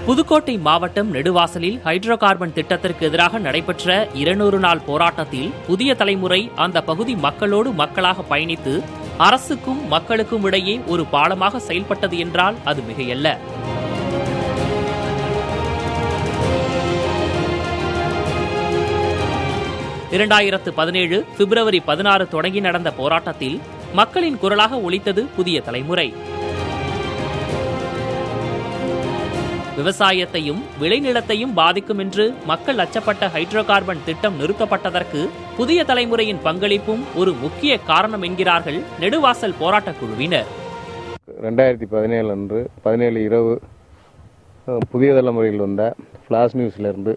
புதுக்கோட்டை மாவட்டம் நெடுவாசலில் hydro carbon திட்டத்திற்கு எதிராக நடைபெற்ற 200 நாள் போராட்டத்தில் புதிய தலைமுறை அந்த பகுதி மக்களோடு மக்களாக பயணித்து அரசுக்கும் மக்களுக்கும் இடையே ஒரு பாலமாக செயல்பட்டது என்றால் அது மிகையல்ல. பிப்ரவரி 16 தொடங்கி நடந்த போராட்டத்தில் மக்களின் குரலாக ஒலித்தது புதிய தலைமுறை. விவசாயத்தையும் விளைநிலத்தையும் பாதிக்கும் என்று மக்கள் அச்சப்பட்ட ஹைட்ரோ கார்பன் திட்டம் நிறுத்தப்பட்டதற்கு புதிய தலைமுறையின் பங்களிப்பும் ஒரு முக்கிய காரணம் என்கிறார்கள் நெடுவாசல் போராட்ட குழுவினர். 2017 அன்று 17 இரவு புதிய தலைமுறையில் வந்த ஃபிளாஷ் நியூஸ்லேருந்து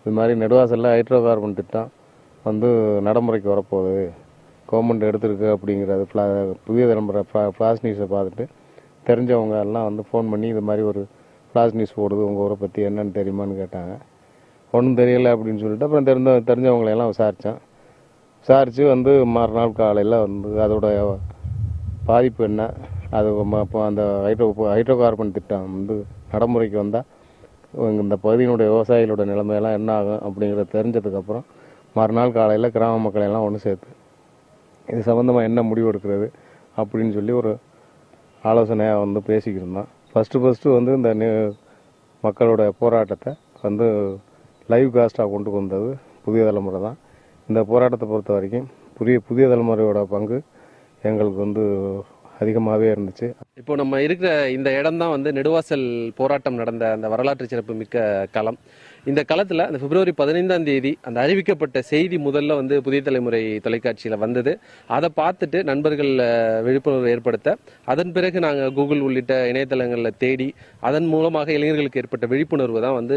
இது மாதிரி நெடுவாசலில் ஹைட்ரோ கார்பன் திட்டம் நடைமுறைக்கு வரப்போகுது, கவர்மெண்ட் எடுத்திருக்கு அப்படிங்கிறது புதிய தலைமுறை ஃபிளாஷ் நியூஸை பார்த்துட்டு தெரிஞ்சவங்க எல்லாம் ஃபோன் பண்ணி இது மாதிரி ஒரு ஃபிளாஷ் நியூஸ் போடுது, உங்கள் ஊரை பற்றி என்னன்னு தெரியுமான்னு கேட்டாங்க. ஒன்றும் தெரியலை அப்படின்னு சொல்லிட்டு அப்புறம் தெரிஞ்சவங்களையெல்லாம் விசாரித்து மறுநாள் காலையில் அதோட பாதிப்பு என்ன, அது இப்போ அந்த ஹைட்ரோ கார்பன் திட்டம் நடைமுறைக்கு வந்தால் இந்த பகுதியினுடைய விவசாயிகளோட நிலைமையெல்லாம் என்ன ஆகும் அப்படிங்கிறத தெரிஞ்சதுக்கப்புறம் மறுநாள் காலையில் கிராம மக்களையெல்லாம் ஒன்று சேர்த்து இது சம்மந்தமாக என்ன முடிவு எடுக்கிறது அப்படின்னு சொல்லி ஒரு ஆலோசனையாக பேசிக்கிட்டு இருந்தோம். ஃபஸ்ட்டு இந்த மக்களோட போராட்டத்தை லைவ் காஸ்ட்டாக கொண்டு வந்தது புதிய தலைமுறை தான். இந்த போராட்டத்தை பொறுத்த வரைக்கும் புதிய தலைமுறையோட பங்கு எங்களுக்கு அதிகமாகவே இருந்துச்சு. இப்போ நம்ம இருக்கிற இந்த இடம் தான் நெடுவாசல் போராட்டம் நடந்த அந்த வரலாற்று சிறப்பு மிக்க களம். இந்த களத்தில் அந்த பிப்ரவரி 15ஆம் தேதி அந்த அறிவிக்கப்பட்ட செய்தி முதல்ல புதிய தலைமுறை தொலைக்காட்சியில் வந்தது. அதை பார்த்துட்டு நண்பர்கள் விழிப்புணர்வு ஏற்படுத்த அதன் பிறகு நாங்கள் கூகுள் உள்ளிட்ட இணையதளங்களில் தேடி அதன் மூலமாக இளைஞர்களுக்கு ஏற்பட்ட விழிப்புணர்வு தான்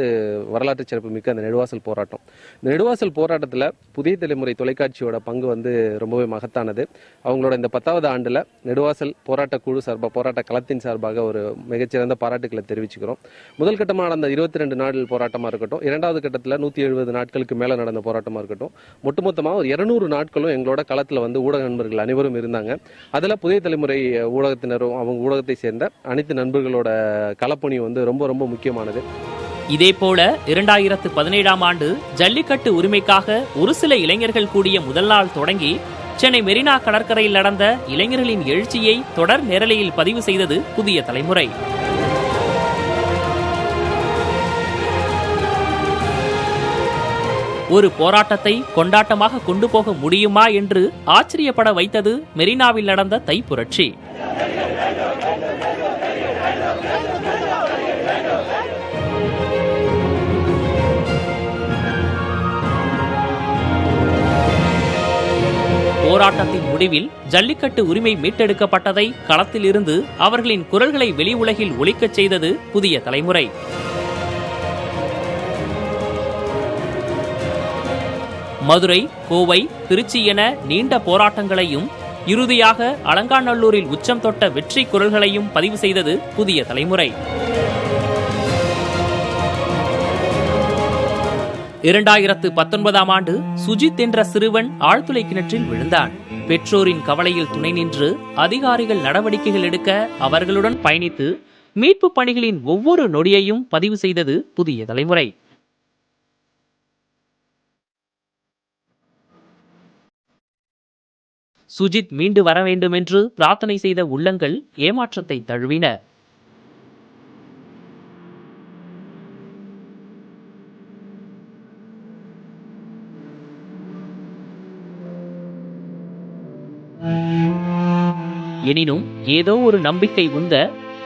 வரலாற்று சிறப்பு மிக்க அந்த நெடுவாசல் போராட்டம். இந்த நெடுவாசல் போராட்டத்தில் புதிய தலைமுறை தொலைக்காட்சியோட பங்கு ரொம்பவே மகத்தானது. அவங்களோட இந்த 10வது ஆண்டில் நெடுவாசல் போராட்ட குழு சார்பாக போராட்ட களத்தின் சார்பாக ஒரு மிகச்சிறந்த பாராட்டுகளை தெரிவிச்சுக்கிறோம். முதல் கட்டமாக நடந்த 22 நாள் போராட்டமாக இருக்கட்டும், இரண்டாவது கட்டத்தில் 170 நாட்களுக்கு மேலே நடந்த போராட்டமாக இருக்கட்டும், ஒட்டுமொத்தமாக ஒரு 200 நாட்களும் எங்களோட களத்தில் ஊடக நண்பர்கள் அனைவரும் இருந்தாங்க. அதில் புதிய தலைமுறை ஊடகத்தினரும் அவங்க ஊடகத்தை சேர்ந்த அனைத்து நண்பர்களோட களப்பணி ரொம்ப ரொம்ப முக்கியமானது. இதேபோல 2017ஆம் ஆண்டு ஜல்லிக்கட்டு உரிமைக்காக ஒரு சில இளைஞர்கள் கூடிய முதல் நாள் தொடங்கி சென்னை மெரினா கடற்கரையில் நடந்த இளைஞர்களின் எழுச்சியை தொடர் நேரலையில் பதிவு செய்தது புதிய தலைமுறை. ஒரு போராட்டத்தை கொண்டாட்டமாக கொண்டு போக முடியுமா என்று ஆச்சரியப்பட வைத்தது மெரினாவில் நடந்த தை புரட்சி. போராட்டத்தின் முடிவில் ஜல்லிக்கட்டு உரிமை மீட்டெடுக்கப்பட்டதை களத்தில் இருந்து அவர்களின் குரல்களை வெளி உலகில் ஒலிக்கச் செய்தது புதிய தலைமுறை. மதுரை, கோவை, திருச்சி என நீண்ட போராட்டங்களையும் இறுதியாக அலங்காநல்லூரில் உச்சம் தொட்ட வெற்றி குரல்களையும் பதிவு செய்தது புதிய தலைமுறை. 2019ஆம் ஆண்டு சுஜித் என்ற சிறுவன் ஆழ்துளை கிணற்றில் விழுந்தான். பெற்றோரின் கவலையில் துணை நின்று அதிகாரிகள் நடவடிக்கைகள் எடுக்க அவர்களுடன் பயணித்து மீட்பு பணிகளின் ஒவ்வொரு நொடியையும் பதிவு செய்தது புதிய தலைமுறை. சுஜித் மீண்டு வர வேண்டும் என்று பிரார்த்தனை செய்த உள்ளங்கள் ஏமாற்றத்தை தழுவின. எனினும் ஏதோ ஒரு நம்பிக்கை உந்த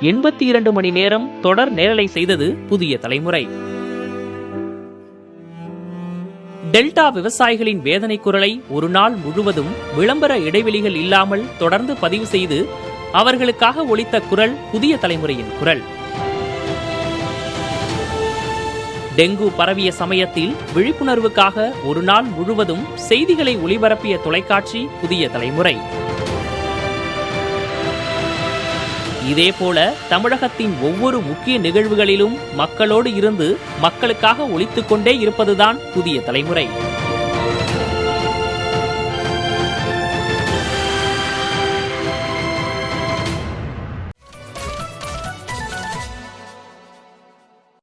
82 மணி நேரம் தொடர் நேரலை செய்தது புதிய தலைமுறை. டெல்டா விவசாயிகளின் வேதனை குரலை ஒரு நாள் முழுவதும் விளம்பர இடைவெளிகள் இல்லாமல் தொடர்ந்து பதிவு செய்து அவர்களுக்காக ஒலித்த குரல் புதிய தலைமுறையின் குரல். டெங்கு பரவிய சமயத்தில் விழிப்புணர்வுக்காக ஒரு நாள் முழுவதும் செய்திகளை ஒளிபரப்பிய தொலைக்காட்சி புதிய தலைமுறை. இதேபோல தமிழகத்தின் ஒவ்வொரு முக்கிய நிகழ்வுகளிலும் மக்களோடு இருந்து மக்களுக்காக ஒலித்துக் கொண்டே இருப்பதுதான் புதிய தலைமுறை.